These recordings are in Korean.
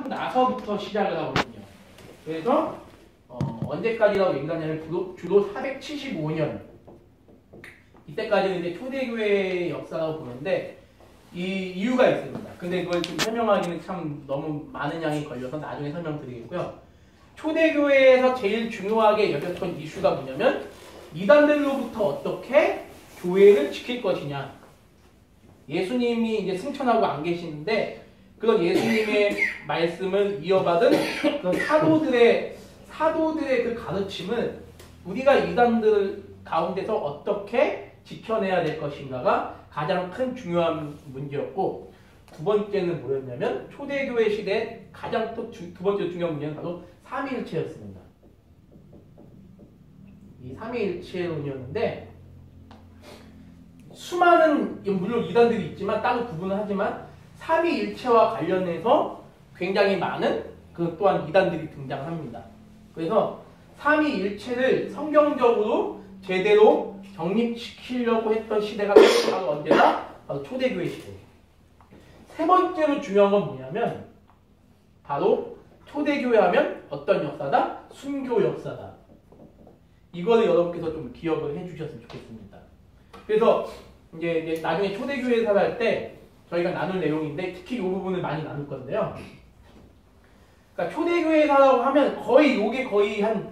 하고 나서부터 시작을 하거든요. 그래서 언제까지라고 얘기하냐면 주로 475년 이때까지는 이제 초대교회의 역사라고 보는데 이 이유가 있습니다. 근데 그걸 좀 설명하기는 참 너무 많은 양이 걸려서 나중에 설명드리겠고요. 초대교회에서 제일 중요하게 여겼던 이슈가 뭐냐면 이단들로부터 어떻게 교회를 지킬 것이냐. 예수님이 이제 승천하고 안 계시는데 그런 예수님의 말씀을 이어받은 그런 사도들의 그 가르침을 우리가 이단들 가운데서 어떻게 지켜내야 될 것인가가 가장 큰 중요한 문제였고, 두 번째는 뭐였냐면 초대교회 시대 가장 또 두 번째 중요한 문제는 바로 삼위일체였습니다. 이 삼위일체론이었는데 수많은 물론 이단들이 있지만 따로 구분을 하지만 삼위일체와 관련해서 굉장히 많은 그 또한 이단들이 등장합니다. 그래서 삼위일체를 성경적으로 제대로 정립시키려고 했던 시대가 바로 언제나 바로 초대교회 시대. 세 번째로 중요한 건 뭐냐면 바로 초대교회 하면 어떤 역사다? 순교 역사다. 이거를 여러분께서 좀 기억을 해주셨으면 좋겠습니다. 그래서 이제 나중에 초대교회 살할 때 저희가 나눌 내용인데 특히 이 부분을 많이 나눌 건데요. 그러니까 초대교회 사라고 하면 요게 거의 한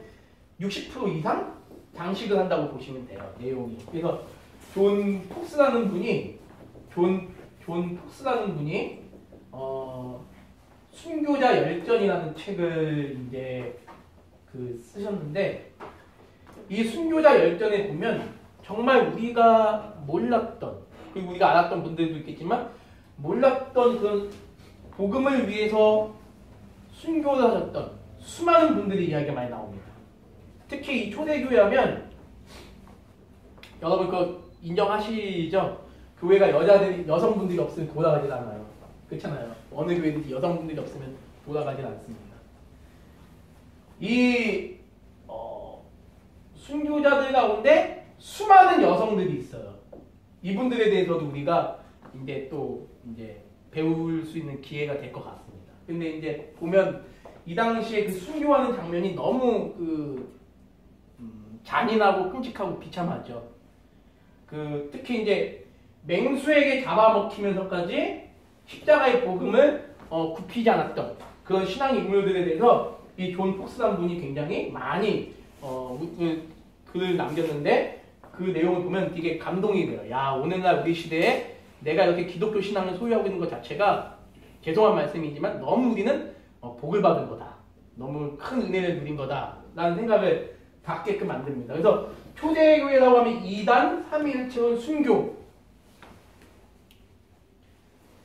60% 이상 장식을 한다고 보시면 돼요. 내용이. 그래서 존 폭스라는 분이 순교자 열전이라는 책을 이제 쓰셨는데 이 순교자 열전에 보면 정말 우리가 몰랐던 그리고 우리가 알았던 분들도 있겠지만 몰랐던 그런 복음을 위해서 순교를 하셨던 수많은 분들의 이야기가 많이 나옵니다. 특히 이 초대교회 하면 여러분 그거 인정하시죠? 교회가 여성분들이 없으면 돌아가질 않아요. 그렇잖아요. 어느 교회든지 여성분들이 없으면 돌아가질 않습니다. 이 순교자들 가운데 수많은 여성들이 있어요. 이분들에 대해서도 우리가 이제 배울 수 있는 기회가 될 것 같습니다. 근데 이제 보면 이 당시에 그 순교하는 장면이 너무 잔인하고 끔찍하고 비참하죠. 특히 이제 맹수에게 잡아먹히면서까지 십자가의 복음을 굽히지 않았던 그런 신앙 인물들에 대해서 이 존 폭스라는 분이 굉장히 많이 글을 남겼는데 그 내용을 보면 되게 감동이 돼요. 야, 오늘날 우리 시대에 내가 이렇게 기독교 신앙을 소유하고 있는 것 자체가 죄송한 말씀이지만 너무 우리는 복을 받은 거다. 너무 큰 은혜를 누린 거다. 라는 생각을 갖게끔 만듭니다. 그래서 초대교회라고 하면 2단, 3일체원, 순교.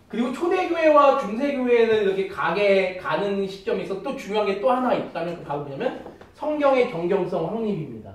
그리고 초대교회와 중세교회를 이렇게 가는 시점에서 또 중요한 게 또 하나 있다면 그게 바로 뭐냐면 성경의 정경성 확립입니다.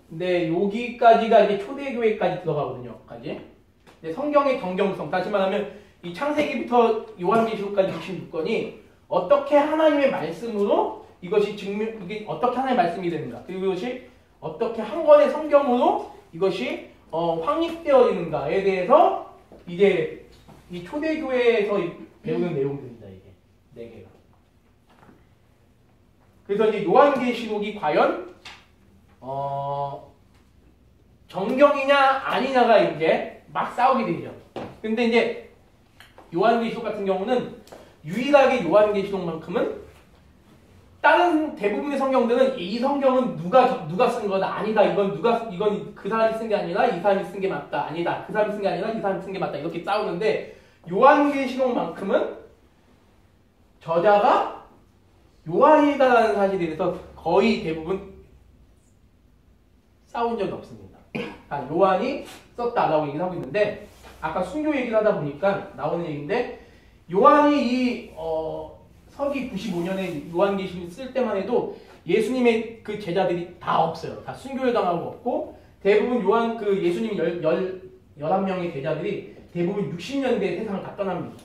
근데 여기까지가 이제 초대교회까지 들어가거든요. 근데 성경의 정경성, 다시 말하면 이 창세기부터 요한계시록까지 66권이 어떻게 하나님의 말씀으로 이게 어떻게 하나님의 말씀이 되는가, 그리고 이것이 어떻게 한 권의 성경으로 이것이 확립되어지는가에 대해서 이제 이 초대교회에서 배우는 내용들입니다. 이게 4개가. 그래서 이제 요한계시록이 과연 정경이냐 아니냐가 이제 막 싸우게 되죠. 근데 이제 요한계시록 같은 경우는 유일하게 요한계시록만큼은 다른 대부분의 성경들은 이 성경은 누가 쓴 거다, 아니다, 이건 그 사람이 쓴 게 아니라 이 사람이 쓴 게 맞다, 아니다, 그 사람이 쓴 게 아니라 이 사람이 쓴 게 맞다, 이렇게 싸우는데 요한계시록만큼은 저자가 요한이다라는 사실에 대해서 거의 대부분 싸운 적이 없습니다. 요한이 썼다라고 얘기를 하고 있는데 아까 순교 얘기를 하다 보니까 나오는 얘기인데 요한이 이 서기 95년에 요한계시록 쓸 때만 해도 예수님의 그 제자들이 다 없어요. 다 순교를 당하고 없고 대부분 예수님 11명의 제자들이 대부분 60년대에 세상을 다 떠납니다.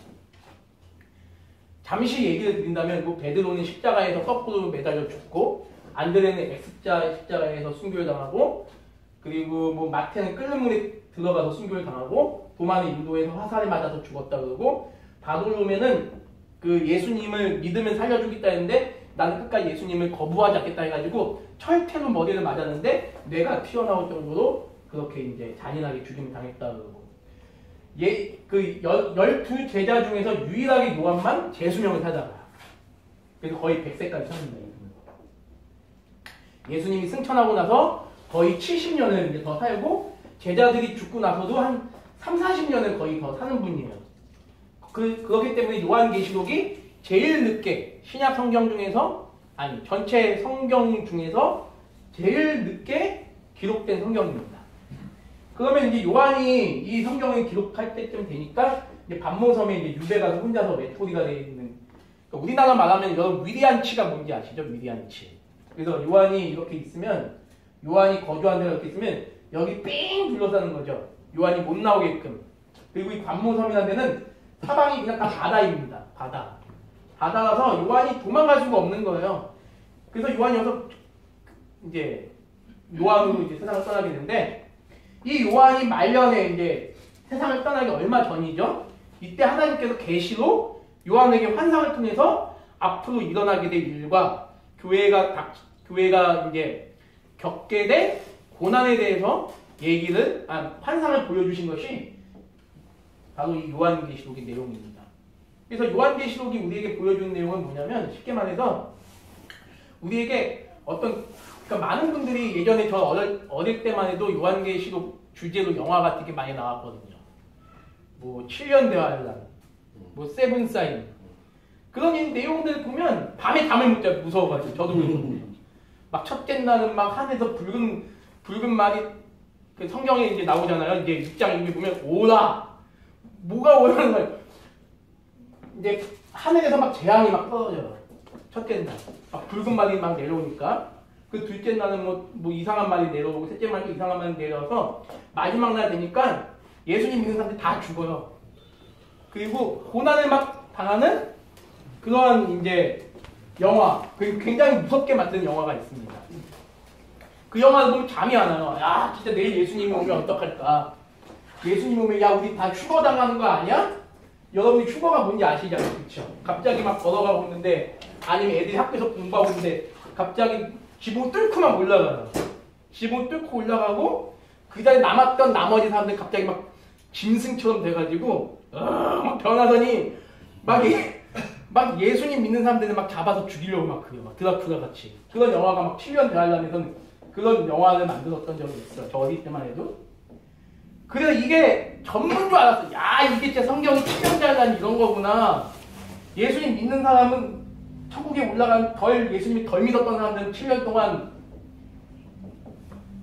잠시 얘기를 드린다면 베드로는 십자가에서 거꾸로 매달려 죽고 안드레는 십자가에서 순교를 당하고 그리고 마태는 끓는 물에 들어가서 순교를 당하고 도마는 인도에서 화살에 맞아서 죽었다 그러고 바돌로메는 그 예수님을 믿으면 살려주겠다 했는데 나는 끝까지 예수님을 거부하지 않겠다 해가지고 철퇴로 머리를 맞았는데 뇌가 튀어나올 정도로 그렇게 이제 잔인하게 죽임을 당했다고. 그 12제자 중에서 유일하게 요한만 재수명을 살다가 그래서 거의 100세까지 삽니다. 예수님이 승천하고 나서 거의 70년을 이제 더 살고 제자들이 죽고 나서도 한 3, 40년을 거의 더 사는 분이에요. 그렇기 때문에 요한계시록이 제일 늦게 신약 성경 중에서 아니 전체 성경 중에서 제일 늦게 기록된 성경입니다. 그러면 이제 요한이 이 성경을 기록할 때쯤 되니까 이제 반모섬에 이제 유배가 혼자서 외톨이가 되어 있는 그러니까 우리나라 말하면 여러분 위리안치가 뭔지 아시죠? 위리안치. 그래서 요한이 이렇게 있으면 요한이 거주한 데가 이렇게 있으면 여기 삥 둘러싸는 거죠. 요한이 못 나오게끔. 그리고 이 반모섬이라는 데는 사방이 그냥 다 바다입니다. 바다라서 요한이 도망갈 수가 없는 거예요. 그래서 요한이 여기서 이제 요한으로 이제 세상을 떠나게 되는데 이 요한이 말년에 이제 세상을 떠나기 얼마 전이죠. 이때 하나님께서 계시로 요한에게 환상을 통해서 앞으로 일어나게 될 일과 교회가 이제 겪게 될 고난에 대해서 환상을 보여주신 것이 바로 이 요한계시록의 내용입니다. 그래서 요한계시록이 우리에게 보여주는 내용은 뭐냐면 쉽게 말해서 우리에게 그러니까 많은 분들이 예전에 저 어릴 때만 해도 요한계시록 주제로 영화 같은 게 많이 나왔거든요. 뭐 7년 대환란, 뭐 세븐 사인 그런 내용들 보면 밤에 잠을 못 자요. 무서워가지고 저도 막 첫째 날은 막 하늘에서 붉은 말이 그 성경에 이제 나오잖아요. 이제 6장 여기 보면 오라 뭐가 오라는 거예요. 이제 하늘에서 막 재앙이 막 떨어져요. 첫째 날 막 붉은 말이 막 내려오니까 그 둘째 날은 뭐 이상한 말이 내려오고 셋째 날도 이상한 말이 내려와서 마지막 날 되니까 예수님 믿는 사람들이 다 죽어요. 그리고 고난을 막 당하는 그런 이제 영화, 굉장히 무섭게 만든 영화가 있습니다. 그 영화를 보면 잠이 안 와요. 야, 진짜 내일 예수님이 오면 어떡할까? 예수님 오면 야, 우리 다 휴거 당하는 거 아니야? 여러분이 휴거가 뭔지 아시잖아요, 그렇죠? 갑자기 막 걸어가고 있는데 아니면 애들이 학교에서 공부하고 있는데 갑자기 지붕 뚫고 막 올라가요. 지붕 뚫고 올라가고 그 자리에 남았던 나머지 사람들 갑자기 막 짐승처럼 돼가지고 막 변하더니 막 예수님 믿는 사람들을 막 잡아서 죽이려고 막 그래요. 막 드라큘라 같이. 그런 영화가 막 7년 대환란에서는 그런 영화를 만들었던 적이 있어요. 저 어릴 때만 해도. 그래서 이게 전부인 줄 알았어요. 야, 이게 진짜 성경이 7년 대환란 이런 거구나. 예수님 믿는 사람은 천국에 올라간 예수님이 덜 믿었던 사람들은 7년 동안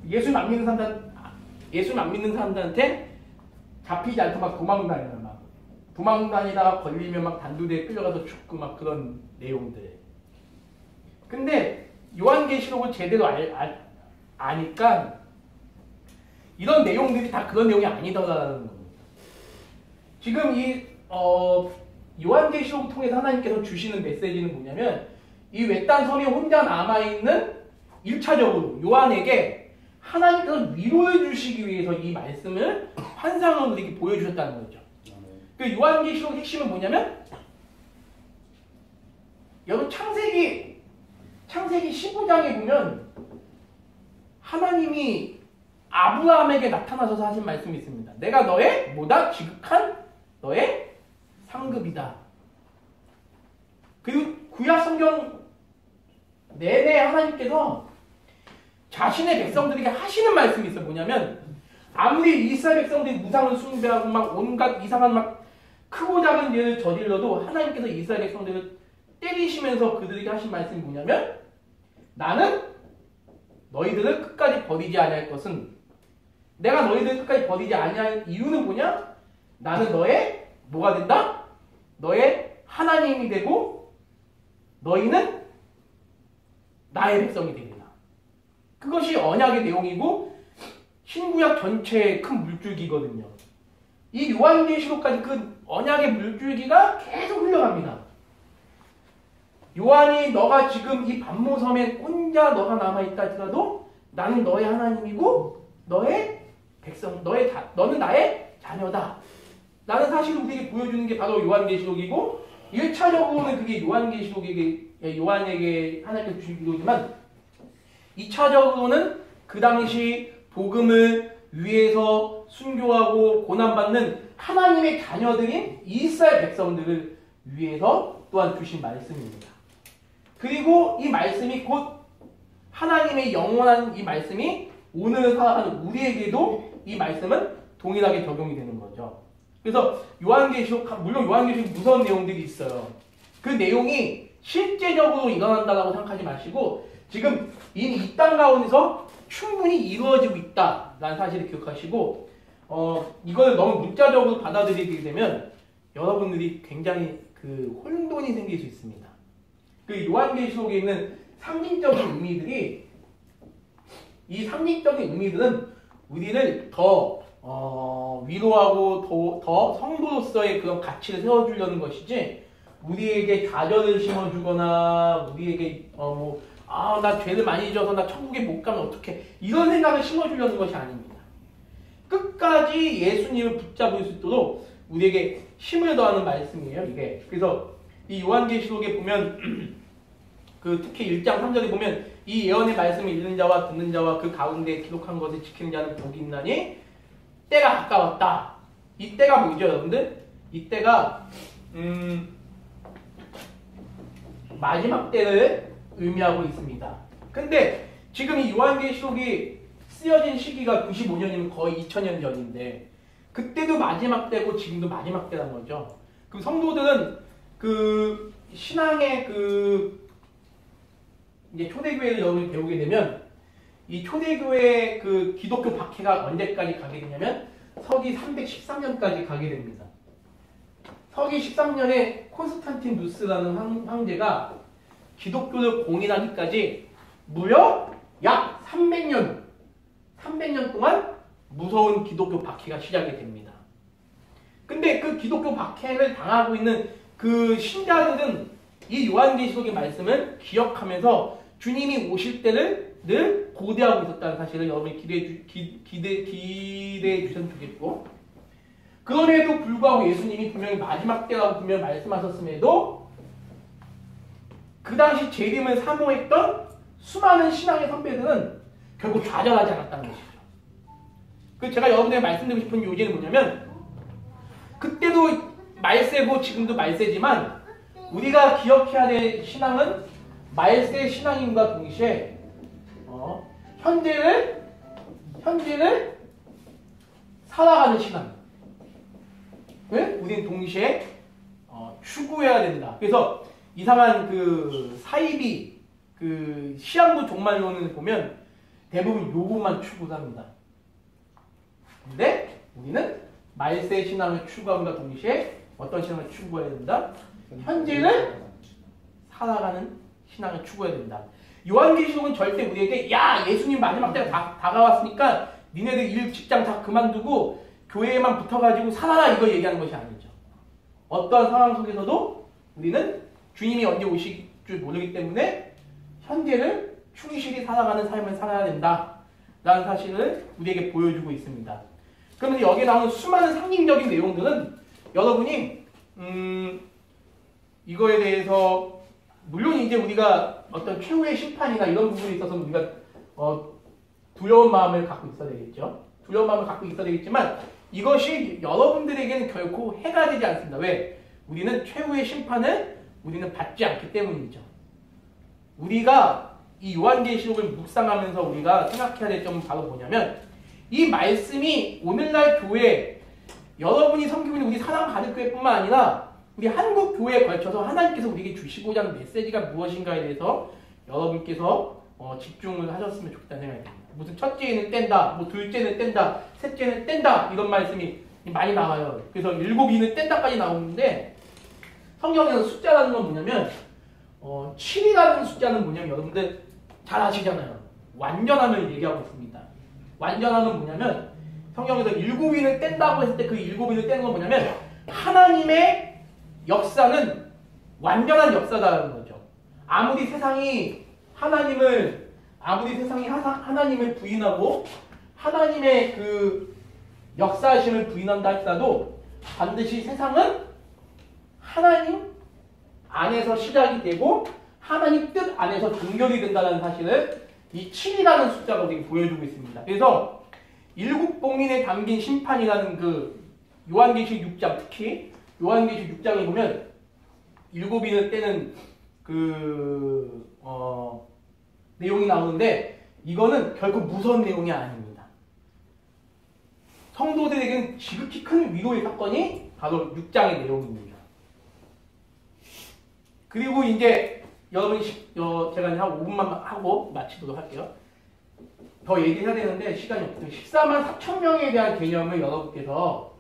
예수님 안 믿는 사람들한테 잡히지 않고 막 도망다녀요. 도망다니다가 걸리면 막 단두대에 끌려가서 죽고 막 그런 내용들. 근데 요한계시록을 제대로 아니까 이런 내용들이 다 그런 내용이 아니더라는 겁니다. 지금 이 요한계시록을 통해서 하나님께서 주시는 메시지는 뭐냐면 이 외딴 섬에 혼자 남아있는 1차적으로 요한에게 하나님께서 위로해 주시기 위해서 이 말씀을 환상으로 우리에게 보여주셨다는 거죠. 그 요한계시록 핵심은 뭐냐면 여러분 창세기 15장에 보면 하나님이 아브라함에게 나타나셔서 하신 말씀이 있습니다. 내가 너의 지극한 너의 상급이다. 그리고 구약 성경 내내 하나님께서 자신의 백성들에게 하시는 말씀이 있어요. 뭐냐면 아무리 이스라엘 백성들이 우상을 숭배하고 막 온갖 이상한 막 크고 작은 일을 저질러도 하나님께서 이스라엘 백성들을 때리시면서 그들에게 하신 말씀이 뭐냐면 나는 너희들을 끝까지 버리지 아니할 것은 내가 너희들을 끝까지 버리지 아니할 이유는 뭐냐? 나는 너의 뭐가 된다? 너의 하나님이 되고 너희는 나의 백성이 되리라. 그것이 언약의 내용이고 신구약 전체의 큰 물줄기거든요. 이 요한계시록까지 그 언약의 물줄기가 계속 흘러갑니다. 요한이 너가 지금 이 반모섬에 혼자 너가 남아있다 할지라도 나는 너의 하나님이고 너의 백성, 너는 나의 자녀다. 라는 사실을 우리에게 보여주는 게 바로 요한계시록이고 1차적으로는 그게 요한에게 하나님께서 주신 기도지만 2차적으로는 그 당시 복음을 위해서 순교하고 고난받는 하나님의 자녀들인 이스라엘 백성들을 위해서 또한 주신 말씀입니다. 그리고 이 말씀이 곧 하나님의 영원한 이 말씀이 오늘 살아가는 우리에게도 이 말씀은 동일하게 적용이 되는 거죠. 그래서 요한계시록, 물론 요한계시록 무서운 내용들이 있어요. 그 내용이 실제적으로 일어난다고 생각하지 마시고 지금 이미 이 땅 가운데서 충분히 이루어지고 있다라는 사실을 기억하시고 이걸 너무 문자적으로 받아들이게 되면 여러분들이 굉장히 그 혼돈이 생길 수 있습니다. 그 요한계시록에 있는 상징적인 의미들이 이 상징적인 의미들은 우리를 더 위로하고 더 성도로서의 그런 가치를 세워주려는 것이지 우리에게 좌절을 심어주거나 우리에게 나 죄를 많이 져서 나 천국에 못 가면 어떡해 이런 생각을 심어주려는 것이 아닙니다. 끝까지 예수님을 붙잡을 수 있도록 우리에게 힘을 더하는 말씀이에요. 이게 그래서 이 요한계시록에 보면 그 특히 1장 3절에 보면 이 예언의 말씀을 읽는 자와 듣는 자와 그 가운데 기록한 것을 지키는 자는 복이 있나니 때가 가까웠다. 이 때가 뭐죠, 여러분들? 이 때가 마지막 때를 의미하고 있습니다. 근데 지금 이 요한계시록이 쓰여진 시기가 95년이면 거의 2000년 전인데 그때도 마지막 때고 지금도 마지막 때란 거죠. 그럼 성도들은 그 신앙의 이제 초대교회를 여러분이 배우게 되면 이 초대교회의 그 기독교 박해가 언제까지 가게 되냐면 서기 313년까지 가게 됩니다. 서기 13년에 콘스탄티누스라는 황제가 기독교를 공인하기까지 무려 약 300년 동안 무서운 기독교 박해가 시작이 됩니다. 근데 그 기독교 박해를 당하고 있는 그 신자들은 이 요한계시록의 말씀을 기억하면서 주님이 오실 때를 늘 고대하고 있었다는 사실을 여러분이 기대해 주셨으면 좋겠고 그럼에도 불구하고 예수님이 분명히 마지막 때라고 분명히 말씀하셨음에도 그 당시 재림을 사모했던 수많은 신앙의 선배들은 결국 좌절하지 않았다는 것이죠. 그 제가 여러분에게 말씀드리고 싶은 요지는 뭐냐면 그때도 말세고 지금도 말세지만 우리가 기억해야 될 신앙은 말세 신앙임과 동시에 현재를 살아가는 신앙. 우리는 동시에 추구해야 된다. 그래서 이상한 그 사이비 그 시한부 종말론을 보면 대부분 요것만 추구합니다. 근데 우리는 말세 신앙을 추구함과 동시에 어떤 신앙을 추구해야 된다? 현재를 살아가는 신앙을 추구해야 된다. 요한계시록은 절대 우리에게 야 예수님 마지막 때가 다가왔으니까 니네들 일 직장 다 그만두고 교회에만 붙어가지고 살아라 이거 얘기하는 것이 아니죠. 어떠한 상황 속에서도 우리는 주님이 언제 오실 줄 모르기 때문에 현재를 충실히 살아가는 삶을 살아야 된다 라는 사실을 우리에게 보여주고 있습니다. 그러면 여기에 나오는 수많은 상징적인 내용들은 여러분이 이거에 대해서 물론 이제 우리가 어떤 최후의 심판이나 이런 부분에 있어서 우리가 두려운 마음을 갖고 있어야 되겠죠. 두려운 마음을 갖고 있어야 되겠지만 이것이 여러분들에게는 결코 해가 되지 않습니다. 왜? 우리는 최후의 심판을 우리는 받지 않기 때문이죠. 우리가 이 요한계시록을 묵상하면서 우리가 생각해야 될 점은 바로 뭐냐면 이 말씀이 오늘날 교회 여러분이 섬기고 있는 우리 사랑가족교회뿐만 아니라 우리 한국 교회에 걸쳐서 하나님께서 우리에게 주시고자 하는 메시지가 무엇인가에 대해서 여러분께서 집중을 하셨으면 좋겠다는 생각이 듭니다. 무슨 첫째는 뗀다, 뭐 둘째는 뗀다, 셋째는 뗀다 이런 말씀이 많이 나와요. 그래서 7이는 뗀다까지 나오는데 성경에서 숫자라는 건 뭐냐면 7이라는 숫자는 뭐냐면 여러분들 잘 아시잖아요. 완전함을 얘기하고 있습니다. 완전함은 뭐냐면 성경에서 7인을 뗀다고 했을 때 그 7인을 뗀 건 뭐냐면 하나님의 역사는 완전한 역사다라는 거죠. 아무리 세상이 하나님을 부인하고 하나님의 그 역사하심을 부인한다 할지라도 반드시 세상은 하나님 안에서 시작이 되고 하나님 뜻 안에서 종결이 된다는 사실을 이 7이라는 숫자가 우리에게 보여주고 있습니다. 그래서 일곱 복민에 담긴 심판이라는 그 요한계시록 6장, 특히 요한계시록 6장에 보면 일곱이는 때는 내용이 나오는데 이거는 결코 무서운 내용이 아닙니다. 성도들에게는 지극히 큰 위로의 사건이 바로 6장의 내용입니다. 그리고 이제 여러분이 제가 한 5분만 하고 마치도록 할게요. 더 얘기해야 되는데 시간이 없어요. 14만 4천 명에 대한 개념을 여러분께서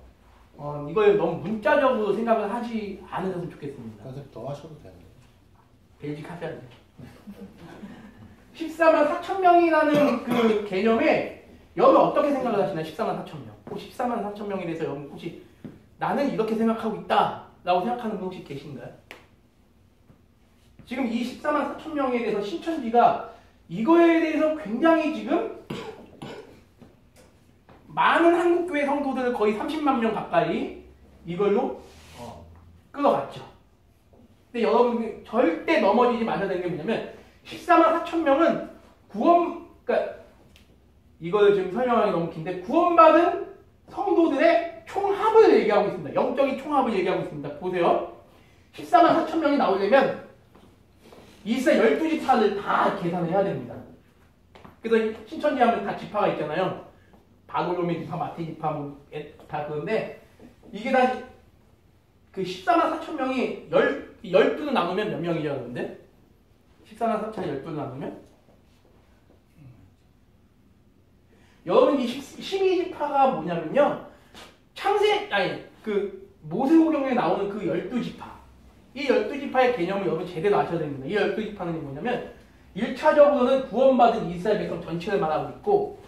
이걸 너무 문자적으로 생각을 하지 않으셨으면 좋겠습니다. 선생님 더 하셔도 되는데. 배직하셔야 돼요. 14만 4천 명이라는 그 개념에 여러분 어떻게 생각을 하시나요? 14만 4천 명. 14만 4천 명에 대해서 여러분 혹시 나는 이렇게 생각하고 있다 라고 생각하는 분 혹시 계신가요? 지금 이 14만 4천 명에 대해서 신천지가 이거에 대해서 굉장히 지금 많은 한국교회 성도들을 거의 30만 명 가까이 이걸로 끌어갔죠. 근데 여러분 절대 넘어지지 마셔야 되는 게 뭐냐면 14만 4천 명은 그러니까 이걸 지금 설명하기 너무 긴데 구원받은 성도들의 총합을 얘기하고 있습니다. 영적인 총합을 얘기하고 있습니다. 보세요. 14만 4천 명이 나오려면 이스라엘 12지파를 다 계산해야 됩니다. 그래서 신천지 하면 다 지파가 있잖아요. 바돌로미 지파, 마태 지파 다 그런데 이게 다 그 14만 4천 명이 12를 나누면 몇 명이죠, 여러분들? 14만 4천을 12를 나누면? 여러분 이 12지파가 뭐냐면요. 모세오경에 나오는 그 12지파. 이 12지파의 개념을 여러분 제대로 아셔야 됩니다. 이 12지파는 뭐냐면 1차적으로는 구원받은 이스라엘 백성 전체를 말하고 있고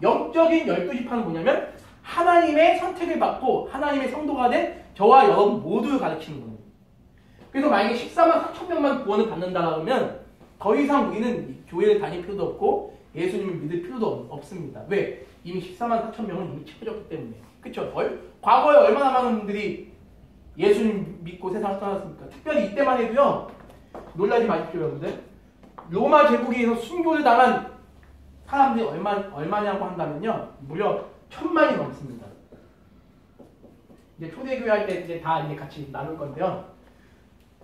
영적인 12지파는 뭐냐면 하나님의 선택을 받고 하나님의 성도가 된 저와 여러분 모두를 가르치는 거예요. 그래서 만약에 14만 4천 명만 구원을 받는다고 하면 더 이상 우리는 교회를 다닐 필요도 없고 예수님을 믿을 필요도 없습니다. 왜? 이미 14만 4천 명은 이미 채워졌기 때문에. 그쵸? 과거에 얼마나 많은 분들이 예수님 믿고 세상을 떠났습니까? 특별히 이때만 해도요. 놀라지 마십시오, 여러분들. 로마 제국에 의해서 순교를 당한 사람들이 얼마냐고 한다면요. 무려 1000만이 넘습니다. 이제 초대교회 할 때 이제 다 이제 같이 나눌 건데요.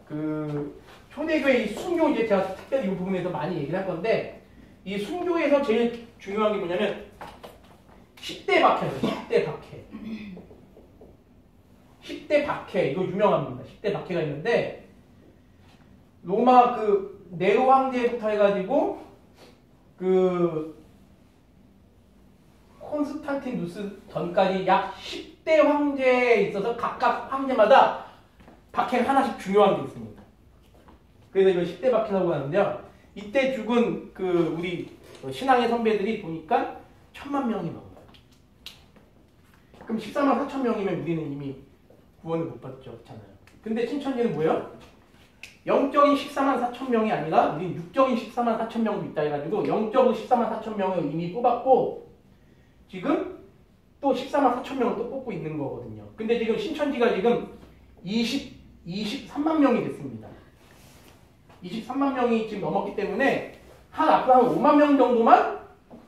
그 초대교회 이 순교 이제 제가 특별히 이 부분에서 많이 얘기를 할 건데 이 순교에서 제일 중요한 게 뭐냐면 10대 박해예요. 10대 박해. 10대 박해 이거 유명합니다. 10대 박해가 있는데 로마 그 네로 황제부터 해가지고 그 콘스탄티누스 전까지 약 10대 황제에 있어서 각각 황제마다 박해가 하나씩 중요한 게 있습니다. 그래서 이걸 10대 박해라고 하는데요. 이때 죽은 그 우리 신앙의 선배들이 보니까 1000만 명이 넘어요. 그럼 14만 4천 명이면 우리는 이미 구원을 못 받죠. 그렇잖아요. 근데 신천지는 뭐예요? 영적인 14만 4천 명이 아니라 우리 육적인 14만 4천 명도 있다 해가지고 영적으로 14만 4천 명을 이미 뽑았고 지금 또 14만 4천 명을 또 뽑고 있는 거거든요. 근데 지금 신천지가 지금 23만 명이 됐습니다. 23만 명이 지금 넘었기 때문에 앞으로 한 5만 명 정도만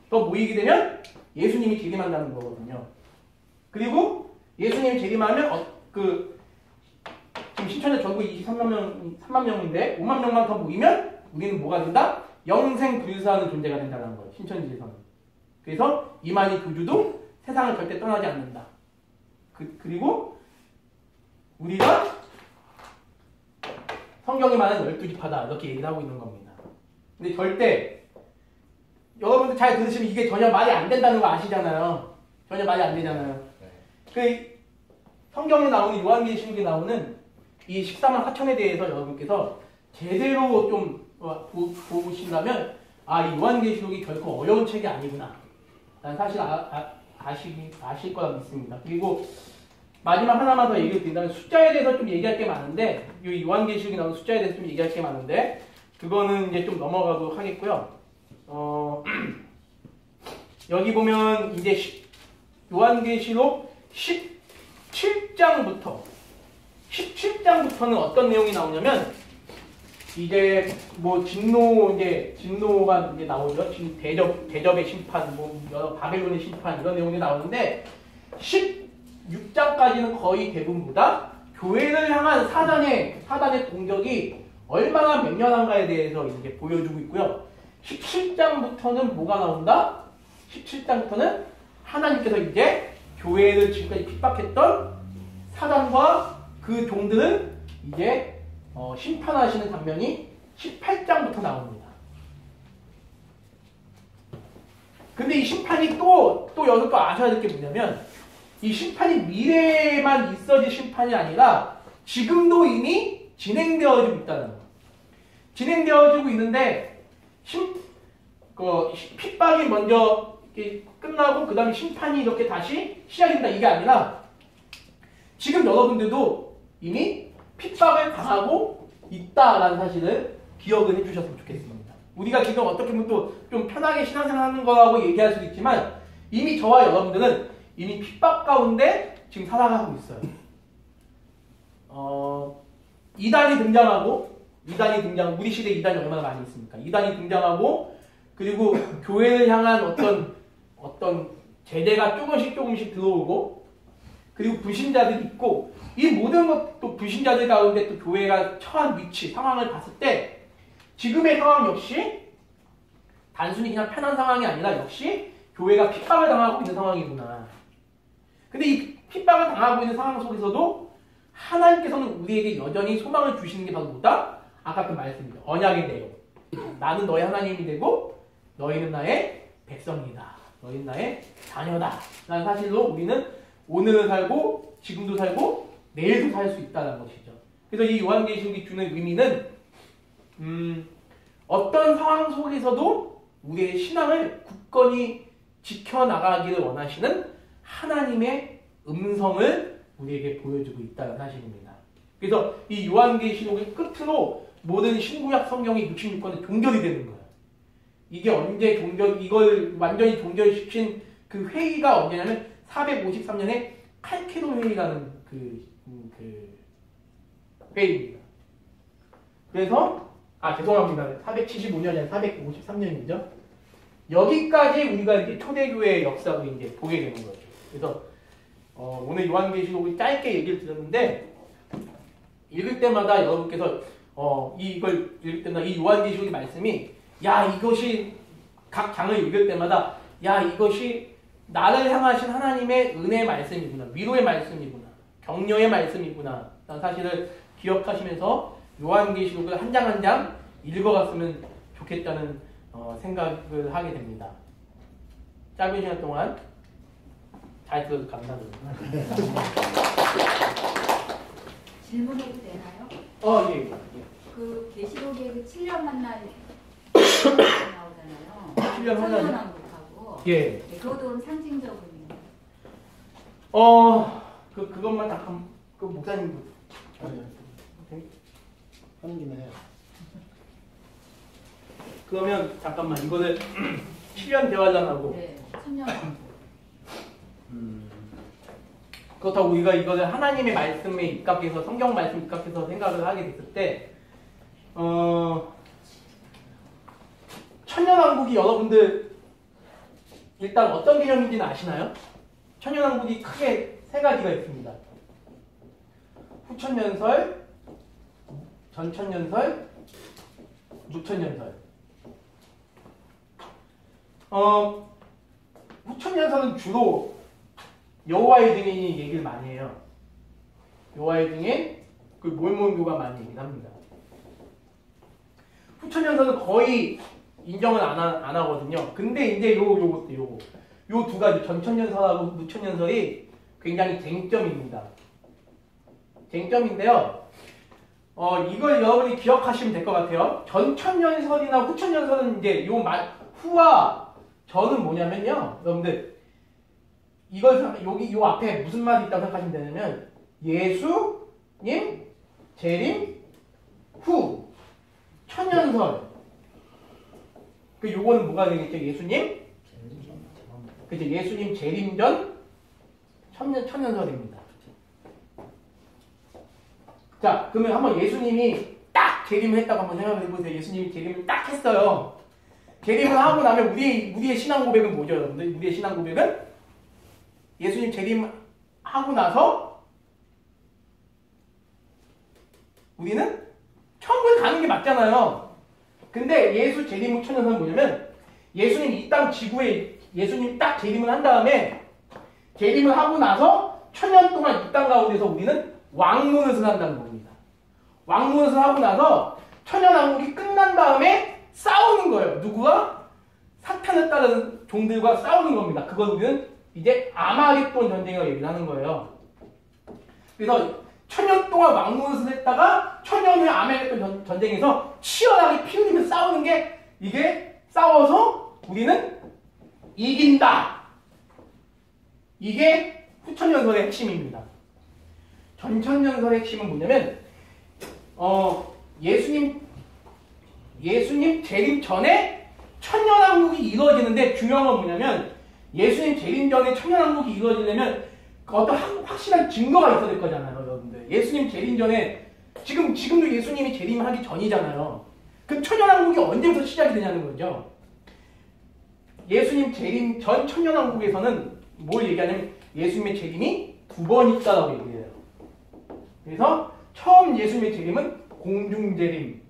더 모이게 되면 예수님이 재림한다는 거거든요. 그리고 예수님이 재림하면 지금 신천지 전국 3만 명인데 5만 명만 더 모이면 우리는 뭐가 된다? 영생 불사하는 존재가 된다는 거예요. 신천지에서는. 그래서 이만희 교주도 세상을 절대 떠나지 않는다. 그리고 우리가 성경이 말하는 12지파다 이렇게 얘기를 하고 있는 겁니다. 근데 절대 여러분들 잘 들으시면 이게 전혀 말이 안 된다는 거 아시잖아요. 전혀 말이 안 되잖아요. 그 성경에 나오는 요한계시록에 나오는 이 14만 4천에 대해서 여러분께서 제대로 좀 보신다면 이 요한계시록이 결코 어려운 책이 아니구나. 난 사실 아실 거라 믿습니다. 그리고 마지막 하나만 더 얘기를 드린다면 숫자에 대해서 좀 얘기할 게 많은데 이 요한계시록에 나오는 숫자에 대해서 좀 얘기할 게 많은데 그거는 이제 좀 넘어가도록 하겠고요. 여기 보면 이제 요한계시록 17장부터는 어떤 내용이 나오냐면 이제 뭐 진노가 이제 나오죠. 대접의 심판, 뭐 여러 바벨론의 심판 이런 내용이 나오는데 16장까지는 거의 대부분보다 교회를 향한 사단의 공격이 얼마나 맹렬한가에 대해서 이제 보여주고 있고요. 17장부터는 뭐가 나온다? 17장부터는 하나님께서 이제 교회를 지금까지 핍박했던 사단과 그 종들을 이제 심판하시는 장면이 18장부터 나옵니다. 근데 이 심판이 또 여기서 또 아셔야 될 게 뭐냐면 이 심판이 미래에만 있어질 심판이 아니라 지금도 이미 진행되어지고 있다는 거예요. 진행되어지고 있는데 핍박이 먼저 이렇게 끝나고 그 다음에 심판이 이렇게 다시 시작된다 이게 아니라 지금 여러분들도 이미 핍박을 당하고 있다라는 사실을 기억을 해주셨으면 좋겠습니다. 우리가 지금 어떻게 보면 또 좀 편하게 신앙생활하는 거라고 얘기할 수도 있지만 이미 저와 여러분들은 이미 핍박 가운데 지금 살아가고 있어요. 이단이 등장하고 우리 시대에 이단이 얼마나 많이 있습니까? 이단이 등장하고 그리고 교회를 향한 어떤 제재가 조금씩 들어오고 그리고 불신자들이 있고 이 모든 것도 불신자들 가운데 또 교회가 처한 위치, 상황을 봤을 때 지금의 상황 역시 단순히 그냥 편한 상황이 아니라 역시 교회가 핍박을 당하고 있는 상황이구나. 근데 이 핍박을 당하고 있는 상황 속에서도 하나님께서는 우리에게 여전히 소망을 주시는 게 바로 뭐다? 아까 그 말씀입니다. 언약의 내용. 나는 너의 하나님이 되고 너희는 나의 백성이다. 너희는 나의 자녀다. 라는 사실로 우리는 오늘을 살고 지금도 살고 내일도 살 수 있다는 것이죠. 그래서 이 요한계시록이 주는 의미는 어떤 상황 속에서도 우리의 신앙을 굳건히 지켜나가기를 원하시는 하나님의 음성을 우리에게 보여주고 있다는 사실입니다. 그래서 이 요한계시록의 끝으로 모든 신구약 성경의 66권은 종결이 되는 거예요. 이게 언제 이걸 완전히 종결시킨 그 회의가 언제냐면 453년에 칼케돈 회의라는 그 회의입니다. 그래서 죄송합니다. 475년이 아니라 453년이죠. 여기까지 우리가 이제 초대교회의 역사를 이제 보게 되는 거죠. 그래서 오늘 요한계시록을 짧게 얘기를 드렸는데 읽을 때마다 여러분께서 이걸 읽을 때마다 이 요한계시록의 말씀이 이것이 각 장을 읽을 때마다 이것이 나를 향하신 하나님의 은혜의 말씀이구나, 위로의 말씀이구나, 격려의 말씀이구나 라는 사실을 기억하시면서 요한계시록을 한 장 한 장 읽어갔으면 좋겠다는 생각을 하게 됩니다. 짧은 시간 동안 잘 들어서 감사드립니다. 질문해도 되나요? 예. 그 계시록에 그 7년 만난 나오잖아요. 7년 만난 천년왕국하고. 예. 그것도 상징적으로. 그것만 잠깐 그 목사님 하는 김에 해요. 그러면 잠깐만 이거를 7년 대화전하고 네, 천년왕국. 그렇다고 우리가 이거를 하나님의 말씀에 입각해서 성경 말씀 입각해서 생각을 하게 됐을 때 천년왕국이 여러분들 일단 어떤 개념인지는 아시나요? 천년왕국이 크게 세 가지가 있습니다. 후천년설, 전천년설, 무천년설. 후천년설은 주로 여호와의 증인이 얘기를 많이 해요. 여호와의 증인, 그 모르몬교가 많이 얘기를 합니다. 후천년설은 거의 인정을 안 하거든요. 근데 이제 요 두 가지 전천년설하고 무천년설이 굉장히 쟁점입니다. 쟁점인데요. 이걸 여러분이 기억하시면 될 것 같아요. 전천년설이나 후천년설은 이제 후와 전은 뭐냐면요. 여러분들 요 앞에 무슨 말이 있다고 생각하시면 되냐면 예수님 재림 후 천년설. 요거는 뭐가 되겠죠? 예수님 재림 전 천년설입니다. 자, 그러면 한번 예수님이 딱 재림을 했다고 한번 생각을 해보세요. 예수님이 재림을 딱 했어요. 재림을 하고 나면 우리의 신앙 고백은 뭐죠, 여러분들? 우리의 신앙 고백은 예수님 재림하고 나서 우리는 천국에 가는 게 맞잖아요. 근데 예수 재림 후 천년선은 뭐냐면 예수님 이 땅 지구에 예수님 딱 재림을 한 다음에 재림을 하고 나서 천년 동안 이 땅 가운데서 우리는 왕노릇을 한다는 겁니다. 왕노릇을 하고 나서 천년왕국이 끝난 다음에 싸우는 거예요. 누구와? 사탄을 따르는 종들과 싸우는 겁니다. 그걸 우리는 이제 아마겟돈 전쟁이라고 얘기를 하는 거예요. 그래서 천년 동안 왕노릇을 했다가 천년 후에 아마겟돈 전쟁에서 치열하게 피 흘리며 싸우는 게 이게 싸워서 우리는 이긴다. 이게 후천년설의 핵심입니다. 전천년설의 핵심은 뭐냐면 예수님 재림 전에 천년왕국이 이루어지는데 중요한 건 뭐냐면 예수님 재림 전에 천년왕국이 이루어지려면 어떤 확실한 증거가 있어야 될 거잖아요, 여러분들. 예수님 재림 전에 지금도 예수님이 재림하기 전이잖아요. 그럼 천년왕국이 언제부터 시작이 되냐는 거죠. 예수님 재림 전 천년왕국에서는 뭘 얘기하냐면 예수님의 재림이 2번 있다라고 얘기해요. 그래서 처음 예수님의 재림은 공중재림,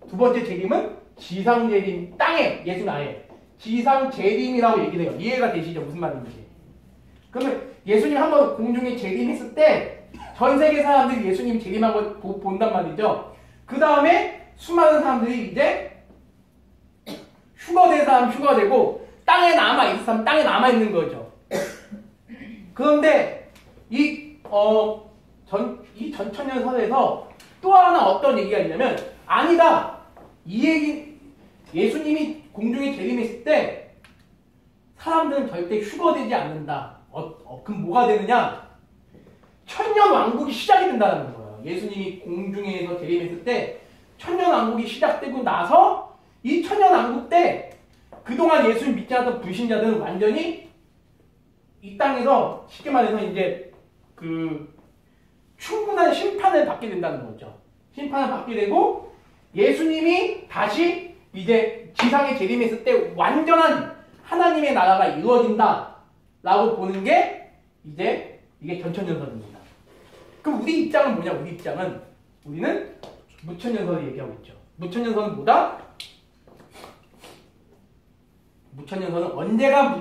두 번째 재림은 지상재림, 땅에 예수님 아예 지상재림이라고 얘기를 해요. 이해가 되시죠? 무슨 말인지. 그러면 예수님 한번 공중에 재림했을 때 전 세계 사람들이 예수님이 재림한 걸 본단 말이죠. 그 다음에 수많은 사람들이 이제 휴거된 사람 휴거되고 땅에 남아있는 사람 땅에 남아있는 거죠. 그런데 이 전천년설에서 또 하나 어떤 얘기가 있냐면 아니다. 이 얘기 예수님이 공중에 재림했을 때 사람들은 절대 휴거되지 않는다. 그럼 뭐가 되느냐? 천년왕국이 시작이 된다는 거예요. 예수님이 공중에서 재림했을 때 천년왕국이 시작되고 나서 이 천년왕국 때 그동안 예수님 믿지 않았던 불신자들은 완전히 이 땅에서 쉽게 말해서 이제 그 충분한 심판을 받게 된다는 거죠. 심판을 받게 되고 예수님이 다시 이제 지상에 재림했을 때 완전한 하나님의 나라가 이루어진다라고 보는 게 이제 이게 전천년설입니다. 그럼 우리 입장은 뭐냐? 우리 입장은 우리는 무천년설을 얘기하고 있죠. 무천년설은 뭐다? 무천년설은 언제가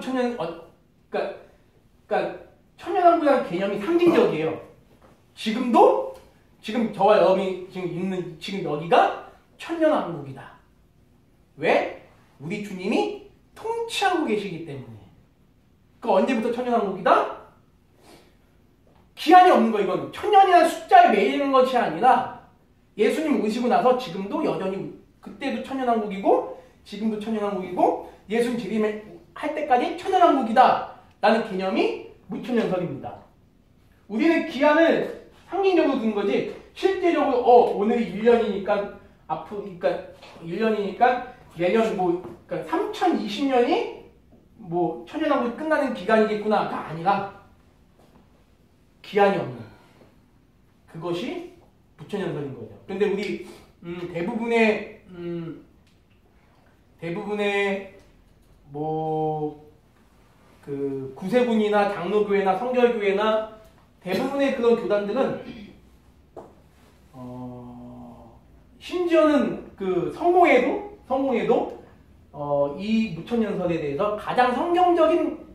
그러니까 천년왕국이라는 개념이 상징적이에요. 지금 저와 여러분이 지금 여기가 천년왕국이다. 왜? 우리 주님이 통치하고 계시기 때문에. 그 언제부터 천년왕국이다? 기한이 없는 거. 이건 천년이라는 숫자에 매이는 것이 아니라 예수님 오시고 나서 지금도 여전히 그때도 천년왕국이고 지금도 천년왕국이고 예수님 재림할 때까지 천년왕국이다 라는 개념이 무천년설입니다. 우리는 기한을 상징적으로 둔 거지 실제적으로 오늘이 1년이니까 그러니까 1년이니까 내년 그러니까 3020년이 천년왕국이 끝나는 기간이겠구나가 아니라 기한이 없는 그것이 무천년설인 거죠. 그런데 우리 대부분의 그 구세군이나 장로교회나 성결교회나 대부분의 그런 교단들은 심지어는 그 성공회도 이 무천년설에 대해서 가장 성경적인